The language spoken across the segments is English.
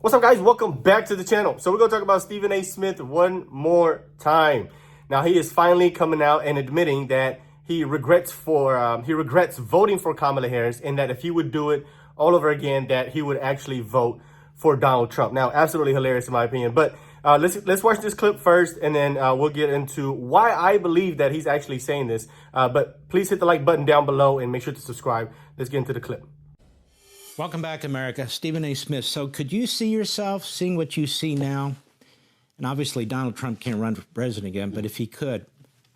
What's up, guys? Welcome back to the channel. So we're going to talk about Stephen A. Smith one more time. Now, he is finally coming out and admitting that he regrets voting for Kamala Harris, and that if he would do it all over again, that he would actually vote for Donald Trump. Now, absolutely hilarious in my opinion. But let's watch this clip first, and then we'll get into why I believe that he's actually saying this. But please hit the like button down below and make sure to subscribe. Let's get into the clip. Welcome back, America. Stephen A. Smith. So could you see yourself seeing what you see now? And obviously, Donald Trump can't run for president again, but if he could,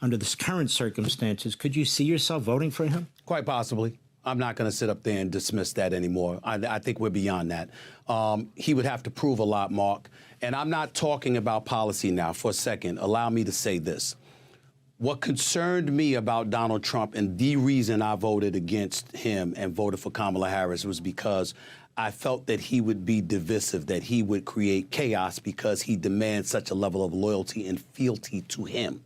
under the current circumstances, could you see yourself voting for him? Quite possibly. I'm not going to sit up there and dismiss that anymore. I think we're beyond that. He would have to prove a lot, Mark. And I'm not talking about policy now. For a second, allow me to say this. What concerned me about Donald Trump, and the reason I voted against him and voted for Kamala Harris, was because I felt that he would be divisive, that he would create chaos because he demands such a level of loyalty and fealty to him.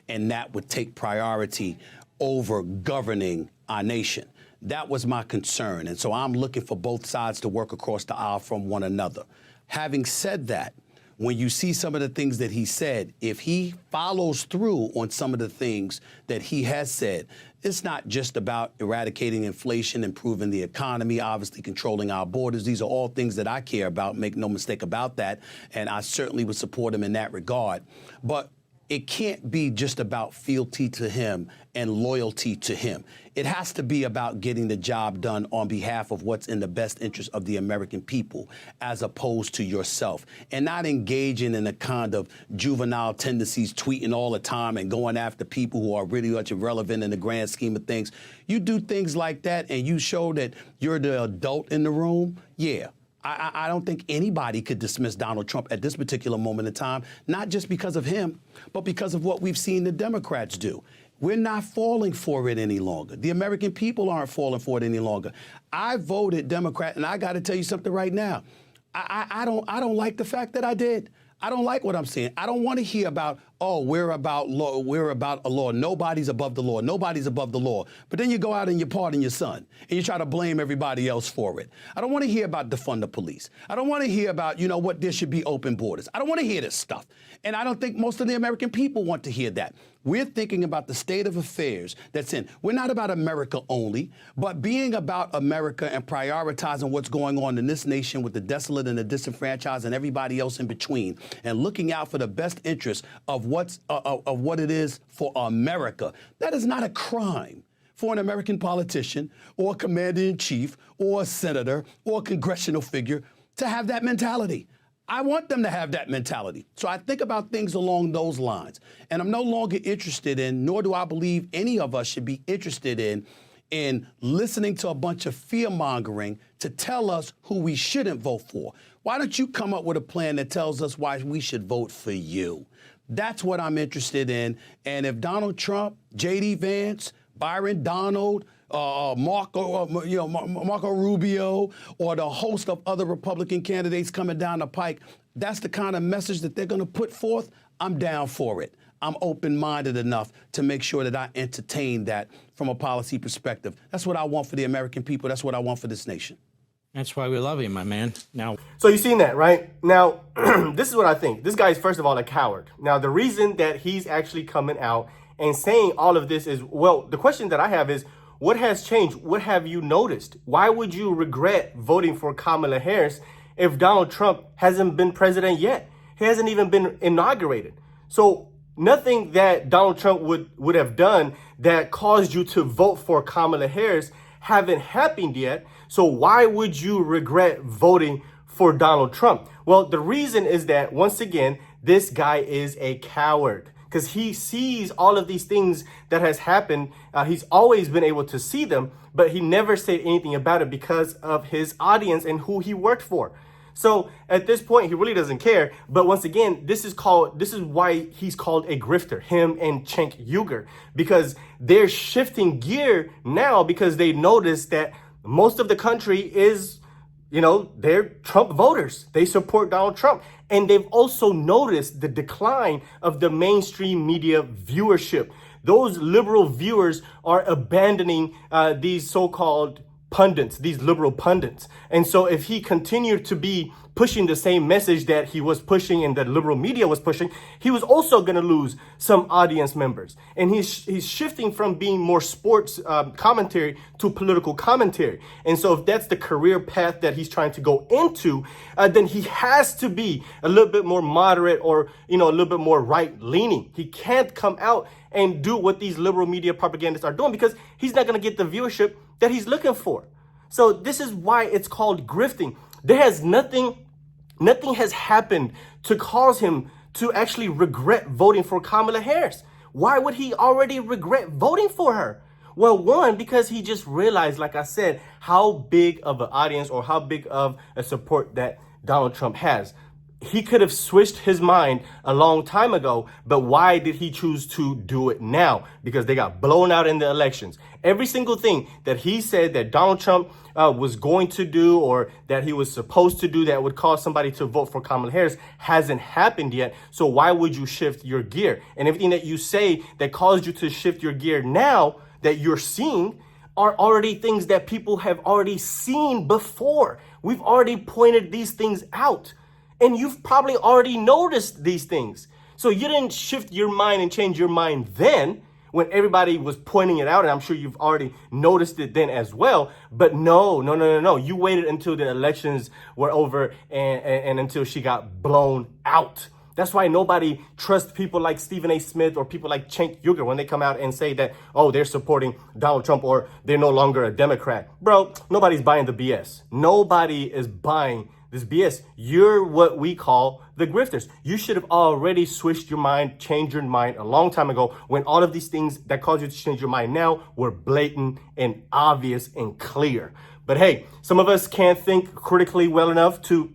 And that would take priority over governing our nation. That was my concern. And so I'm looking for both sides to work across the aisle from one another. Having said that, when you see some of the things that he said, if he follows through on some of the things that he has said, it's not just about eradicating inflation, improving the economy, obviously controlling our borders. These are all things that I care about, make no mistake about that, and I certainly would support him in that regard. But it can't be just about fealty to him and loyalty to him. It has to be about getting the job done on behalf of what's in the best interest of the American people, as opposed to yourself, and not engaging in the kind of juvenile tendencies, tweeting all the time and going after people who are really much irrelevant in the grand scheme of things. You do things like that and you show that you're the adult in the room, yeah. I don't think anybody could dismiss Donald Trump at this particular moment in time, not just because of him, but because of what we've seen the Democrats do. We're not falling for it any longer. The American people aren't falling for it any longer. I voted Democrat, and I got to tell you something right now. I don't like the fact that I did. I don't like what I'm seeing. I don't want to hear about, oh, we're about law, we're about a law. Nobody's above the law. Nobody's above the law. But then you go out and you pardon your son and you try to blame everybody else for it. I don't want to hear about defund the police. I don't want to hear about, you know what, there should be open borders. I don't want to hear this stuff. And I don't think most of the American people want to hear that. We're thinking about the state of affairs that's in. We're not about America only, but being about America and prioritizing what's going on in this nation with the desolate and the disenfranchised and everybody else in between, and looking out for the best interest of what it is for America. That is not a crime for an American politician or a commander-in-chief or a senator or a congressional figure to have that mentality. I want them to have that mentality. So I think about things along those lines. And I'm no longer interested in, nor do I believe any of us should be interested in listening to a bunch of fear-mongering to tell us who we shouldn't vote for. Why don't you come up with a plan that tells us why we should vote for you? That's what I'm interested in. And if Donald Trump, J.D. Vance, Byron Donald, Marco Rubio, or the host of other Republican candidates coming down the pike, that's the kind of message that they're going to put forth, I'm down for it. I'm open-minded enough to make sure that I entertain that from a policy perspective. That's what I want for the American people. That's what I want for this nation. That's why we love you, my man. Now, So you've seen that, right? Now, this is what I think. This guy is, first of all, a coward. Now, the reason that he's actually coming out and saying all of this is, well, the question that I have is, what has changed? What have you noticed? Why would you regret voting for Kamala Harris if Donald Trump hasn't been president yet? He hasn't even been inaugurated. So nothing that Donald Trump would have done that caused you to vote for Kamala Harris haven't happened yet. So why would you regret voting for Donald Trump? Well, the reason is that, once again, this guy is a coward. Because he sees all of these things that has happened. He's always been able to see them, but he never said anything about it because of his audience and who he worked for. So at this point, he really doesn't care. But once again, this is why he's called a grifter, him and Cenk Uygur, because they're shifting gear now because they notice that most of the country is, they're Trump voters. They support Donald Trump. And they've also noticed the decline of the mainstream media viewership. Those liberal viewers are abandoning these so-called pundits, these liberal pundits. And so if he continued to be pushing the same message that he was pushing and that liberal media was pushing, he was also going to lose some audience members. And he's shifting from being more sports commentary to political commentary. And so if that's the career path that he's trying to go into, then he has to be a little bit more moderate or, a little bit more right leaning. He can't come out and do what these liberal media propagandists are doing because he's not going to get the viewership that he's looking for. So this is why it's called grifting. There has nothing has happened to cause him to actually regret voting for Kamala Harris. Why would he already regret voting for her? Well, one, because he just realized, like I said, how big of an audience or how big of a support that Donald Trump has. He could have switched his mind a long time ago, but why did he choose to do it now? Because they got blown out in the elections. Every single thing that he said that Donald Trump was going to do or that he was supposed to do that would cause somebody to vote for Kamala Harris hasn't happened yet. So why would you shift your gear? And everything that you say that caused you to shift your gear now that you're seeing are already things that people have already seen before. We've already pointed these things out. And you've probably already noticed these things. So you didn't shift your mind and change your mind then when everybody was pointing it out. And I'm sure you've already noticed it then as well. But no. You waited until the elections were over and until she got blown out. That's why nobody trusts people like Stephen A. Smith or people like Cenk Uygur when they come out and say that, oh, they're supporting Donald Trump or they're no longer a Democrat. Bro, nobody's buying the BS. Nobody is buying this BS. You're what we call the grifters. You should have already switched your mind, changed your mind a long time ago when all of these things that caused you to change your mind now were blatant and obvious and clear. But hey, some of us can't think critically well enough to,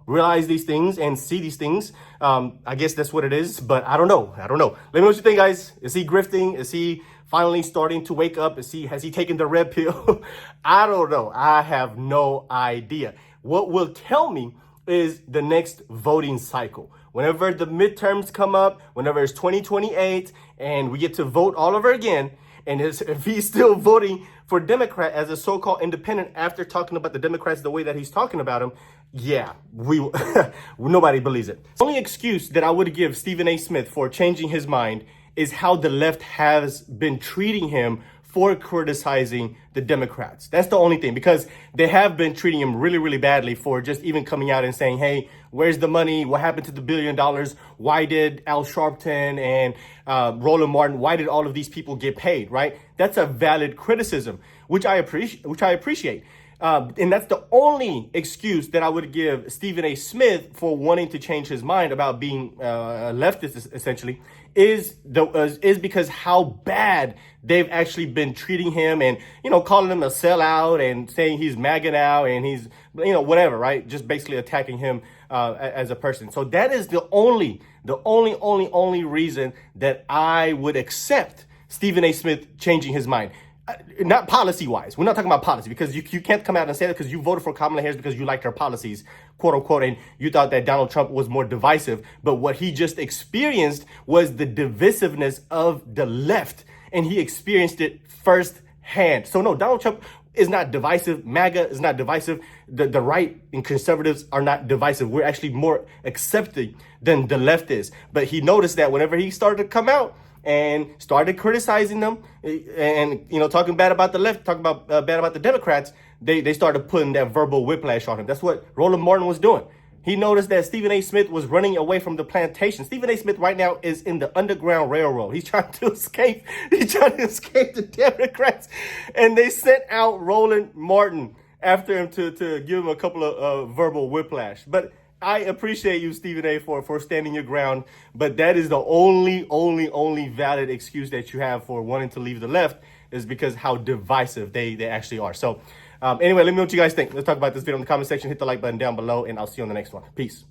realize these things and see these things. I guess that's what it is, but I don't know. Let me know what you think, guys. Is he grifting? Is he finally starting to wake up? Has he taken the red pill? I don't know. I have no idea. What will tell me is the next voting cycle. Whenever the midterms come up, whenever it's 2028 and we get to vote all over again, and if he's still voting for Democrat as a so-called independent after talking about the Democrats the way that he's talking about them, yeah, nobody believes it. The only excuse that I would give Stephen A. Smith for changing his mind is how the left has been treating him for criticizing the Democrats. That's the only thing, because they have been treating him really, really badly for just even coming out and saying, hey, where's the money? What happened to the $1 billion? Why did Al Sharpton and Roland Martin, why did all of these people get paid, right? That's a valid criticism, which I appreciate. And that's the only excuse that I would give Stephen A. Smith for wanting to change his mind about being a leftist, essentially, is because how bad they've actually been treating him and, calling him a sellout and saying he's MAGA now and he's, whatever, right? Just basically attacking him as a person. So that is the only reason that I would accept Stephen A. Smith changing his mind. Not policy-wise. We're not talking about policy, because you can't come out and say that because you voted for Kamala Harris because you liked her policies, quote unquote, and you thought that Donald Trump was more divisive. But what he just experienced was the divisiveness of the left, and he experienced it firsthand. So no, Donald Trump is not divisive. MAGA is not divisive. The right and conservatives are not divisive. We're actually more accepting than the left is. But he noticed that whenever he started to come out and started criticizing them and, talking bad about the left, talking about bad about the Democrats, they started putting that verbal whiplash on him. That's what Roland Martin was doing. He noticed that Stephen A. Smith was running away from the plantation. Stephen A. Smith right now is in the Underground Railroad. He's trying to escape. He's trying to escape the Democrats. And they sent out Roland Martin after him to give him a couple of verbal whiplash. But I appreciate you, Stephen A., for standing your ground, but that is the only valid excuse that you have for wanting to leave the left, is because how divisive they actually are. So anyway, let me know what you guys think. Let's talk about this video in the comment section. Hit the like button down below, and I'll see you on the next one. Peace.